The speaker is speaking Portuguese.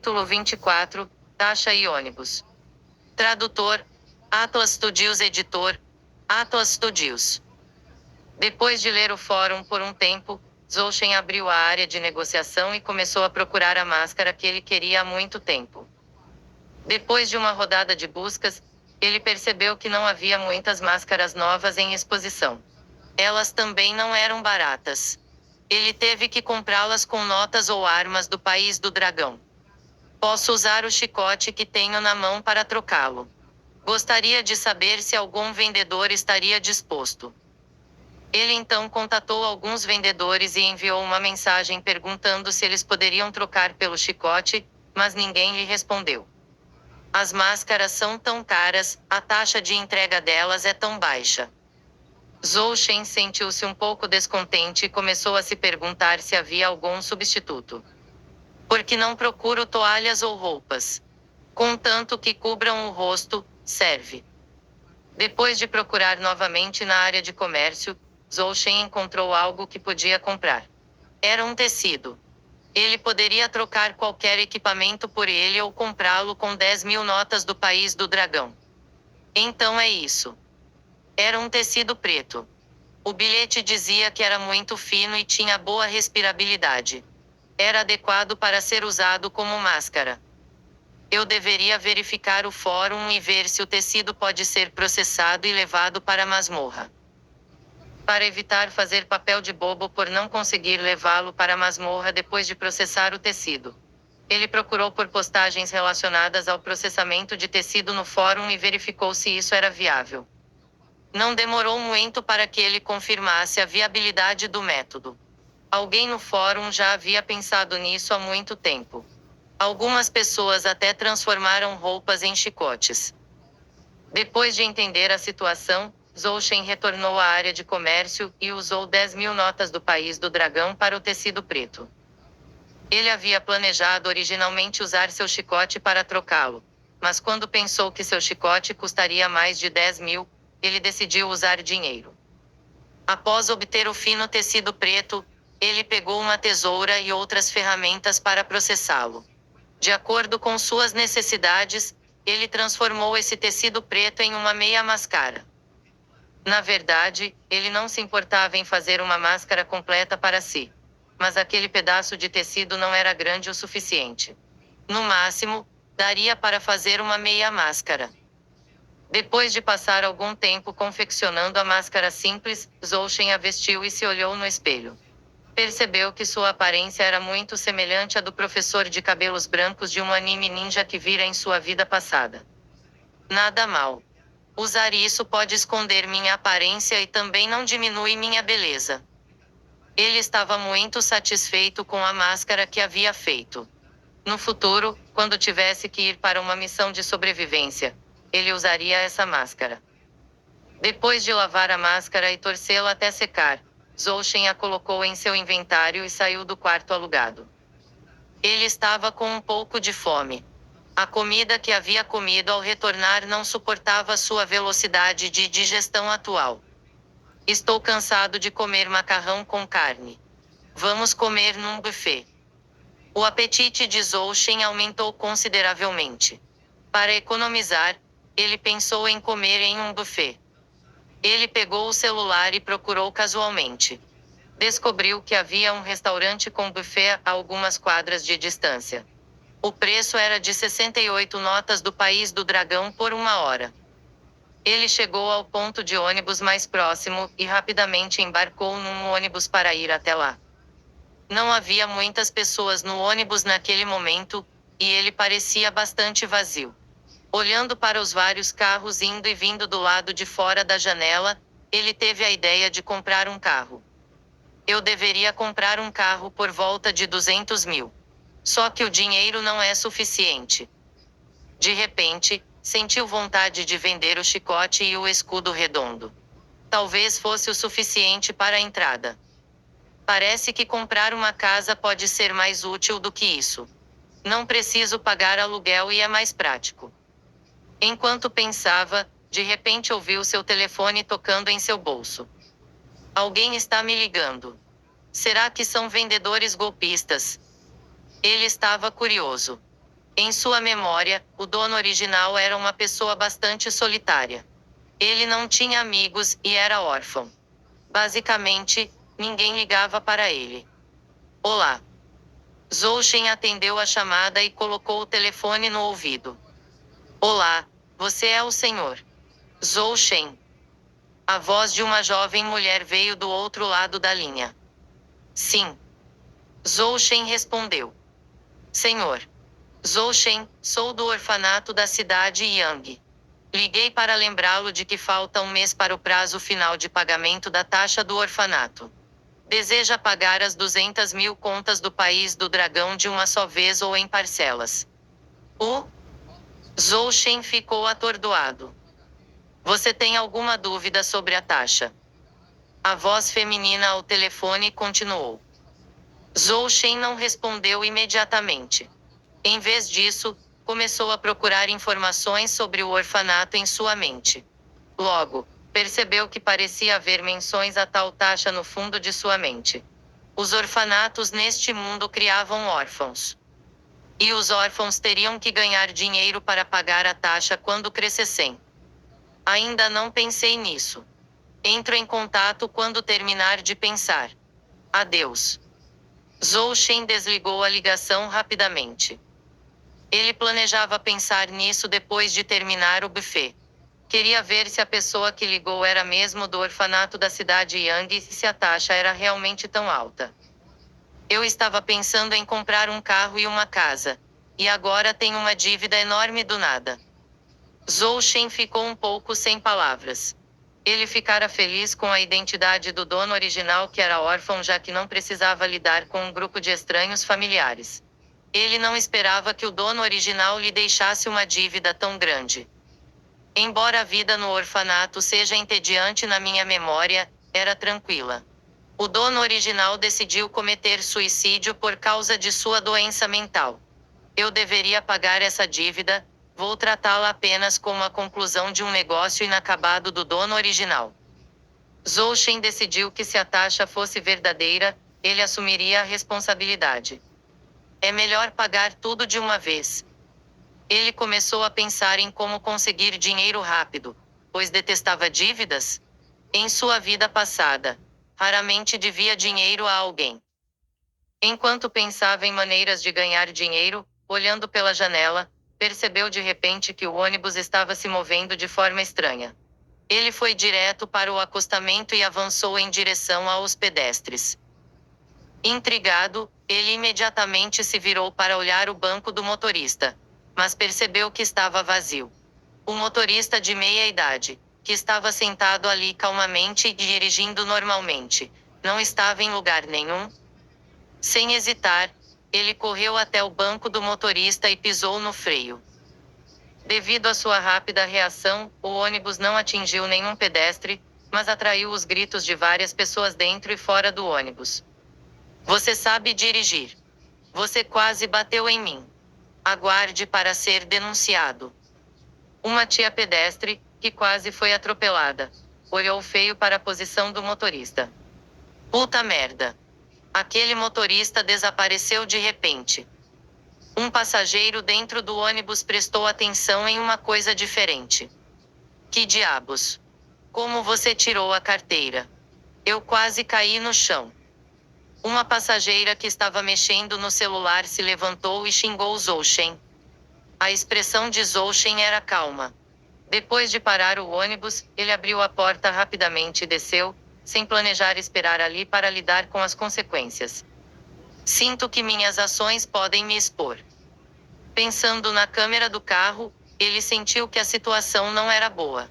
Capítulo 24, Taxa e ônibus. Tradutor, Atlas Studios. Editor, Atlas Studios. Depois de ler o fórum por um tempo, Zolchen abriu a área de negociação e começou a procurar a máscara que ele queria há muito tempo. Depois de uma rodada de buscas, ele percebeu que não havia muitas máscaras novas em exposição. Elas também não eram baratas. Ele teve que comprá-las com notas ou armas do país do dragão. Posso usar o chicote que tenho na mão para trocá-lo. Gostaria de saber se algum vendedor estaria disposto. Ele então contatou alguns vendedores e enviou uma mensagem perguntando se eles poderiam trocar pelo chicote, mas ninguém lhe respondeu. As máscaras são tão caras, a taxa de entrega delas é tão baixa. Zolchen sentiu-se um pouco descontente e começou a se perguntar se havia algum substituto. Por que não procuro toalhas ou roupas? Contanto que cubram o rosto, serve. Depois de procurar novamente na área de comércio, Zolchen encontrou algo que podia comprar. Era um tecido. Ele poderia trocar qualquer equipamento por ele ou comprá-lo com 10.000 notas do país do dragão. Então é isso. Era um tecido preto. O bilhete dizia que era muito fino e tinha boa respirabilidade. Era adequado para ser usado como máscara. Eu deveria verificar o fórum e ver se o tecido pode ser processado e levado para a masmorra. Para evitar fazer papel de bobo por não conseguir levá-lo para a masmorra depois de processar o tecido, ele procurou por postagens relacionadas ao processamento de tecido no fórum e verificou se isso era viável. Não demorou muito para que ele confirmasse a viabilidade do método. Alguém no fórum já havia pensado nisso há muito tempo. Algumas pessoas até transformaram roupas em chicotes. Depois de entender a situação, Zolchen retornou à área de comércio e usou 10.000 notas do país do dragão para o tecido preto. Ele havia planejado originalmente usar seu chicote para trocá-lo, mas quando pensou que seu chicote custaria mais de 10.000, ele decidiu usar dinheiro. Após obter o fino tecido preto, ele pegou uma tesoura e outras ferramentas para processá-lo. De acordo com suas necessidades, ele transformou esse tecido preto em uma meia máscara. Na verdade, ele não se importava em fazer uma máscara completa para si. Mas aquele pedaço de tecido não era grande o suficiente. No máximo, daria para fazer uma meia máscara. Depois de passar algum tempo confeccionando a máscara simples, Zolchen a vestiu e se olhou no espelho. Percebeu que sua aparência era muito semelhante à do professor de cabelos brancos de um anime ninja que vira em sua vida passada. Nada mal. Usar isso pode esconder minha aparência e também não diminui minha beleza. Ele estava muito satisfeito com a máscara que havia feito. No futuro, quando tivesse que ir para uma missão de sobrevivência, ele usaria essa máscara. Depois de lavar a máscara e torcê-la até secar, Zolchen a colocou em seu inventário e saiu do quarto alugado. Ele estava com um pouco de fome. A comida que havia comido ao retornar não suportava sua velocidade de digestão atual. Estou cansado de comer macarrão com carne. Vamos comer num buffet. O apetite de Zolchen aumentou consideravelmente. Para economizar, ele pensou em comer em um buffet. Ele pegou o celular e procurou casualmente. Descobriu que havia um restaurante com buffet a algumas quadras de distância. O preço era de 68 notas do país do dragão por 1 hora. Ele chegou ao ponto de ônibus mais próximo e rapidamente embarcou num ônibus para ir até lá. Não havia muitas pessoas no ônibus naquele momento, e ele parecia bastante vazio. Olhando para os vários carros indo e vindo do lado de fora da janela, ele teve a ideia de comprar um carro. Eu deveria comprar um carro por volta de 200.000. Só que o dinheiro não é suficiente. De repente, sentiu vontade de vender o chicote e o escudo redondo. Talvez fosse o suficiente para a entrada. Parece que comprar uma casa pode ser mais útil do que isso. Não preciso pagar aluguel e é mais prático. Enquanto pensava, de repente ouviu seu telefone tocando em seu bolso. Alguém está me ligando. Será que são vendedores golpistas? Ele estava curioso. Em sua memória, o dono original era uma pessoa bastante solitária. Ele não tinha amigos e era órfão. Basicamente, ninguém ligava para ele. Olá. Zhou Shen atendeu a chamada e colocou o telefone no ouvido. Olá, você é o senhor Zhou Shen. A voz de uma jovem mulher veio do outro lado da linha. Sim. Zhou Shen respondeu. Senhor Zhou Shen, sou do orfanato da cidade Yang. Liguei para lembrá-lo de que falta um mês para o prazo final de pagamento da taxa do orfanato. Deseja pagar as 200.000 contas do País do Dragão de uma só vez ou em parcelas. O Zhou Shen ficou atordoado. Você tem alguma dúvida sobre a taxa? A voz feminina ao telefone continuou. Zhou Shen não respondeu imediatamente. Em vez disso, começou a procurar informações sobre o orfanato em sua mente. Logo, percebeu que parecia haver menções a tal taxa no fundo de sua mente. Os orfanatos neste mundo criavam órfãos. E os órfãos teriam que ganhar dinheiro para pagar a taxa quando crescessem. Ainda não pensei nisso. Entro em contato quando terminar de pensar. Adeus. Zhou Shen desligou a ligação rapidamente. Ele planejava pensar nisso depois de terminar o buffet. Queria ver se a pessoa que ligou era mesmo do orfanato da cidade Yang e se a taxa era realmente tão alta. Eu estava pensando em comprar um carro e uma casa. E agora tenho uma dívida enorme do nada. Zhou Shen ficou um pouco sem palavras. Ele ficara feliz com a identidade do dono original que era órfão já que não precisava lidar com um grupo de estranhos familiares. Ele não esperava que o dono original lhe deixasse uma dívida tão grande. Embora a vida no orfanato seja entediante na minha memória, era tranquila. O dono original decidiu cometer suicídio por causa de sua doença mental. Eu deveria pagar essa dívida, vou tratá-la apenas como a conclusão de um negócio inacabado do dono original. Zhou Shen decidiu que se a taxa fosse verdadeira, ele assumiria a responsabilidade. É melhor pagar tudo de uma vez. Ele começou a pensar em como conseguir dinheiro rápido, pois detestava dívidas. Em sua vida passada, raramente devia dinheiro a alguém. Enquanto pensava em maneiras de ganhar dinheiro, olhando pela janela, percebeu de repente que o ônibus estava se movendo de forma estranha. Ele foi direto para o acostamento e avançou em direção aos pedestres. Intrigado, ele imediatamente se virou para olhar o banco do motorista, mas percebeu que estava vazio. O motorista de meia idade, que estava sentado ali calmamente e dirigindo normalmente, não estava em lugar nenhum. Sem hesitar, ele correu até o banco do motorista e pisou no freio. Devido à sua rápida reação, o ônibus não atingiu nenhum pedestre, mas atraiu os gritos de várias pessoas dentro e fora do ônibus. Você sabe dirigir. Você quase bateu em mim. Aguarde para ser denunciado. Uma tia pedestre, que quase foi atropelada, olhou feio para a posição do motorista. Puta merda. Aquele motorista desapareceu de repente. Um passageiro dentro do ônibus prestou atenção em uma coisa diferente. Que diabos? Como você tirou a carteira? Eu quase caí no chão. Uma passageira que estava mexendo no celular se levantou e xingou Zhou Shen. A expressão de Zhou Shen era calma. Depois de parar o ônibus, ele abriu a porta rapidamente e desceu, sem planejar esperar ali para lidar com as consequências. Sinto que minhas ações podem me expor. Pensando na câmera do carro, ele sentiu que a situação não era boa.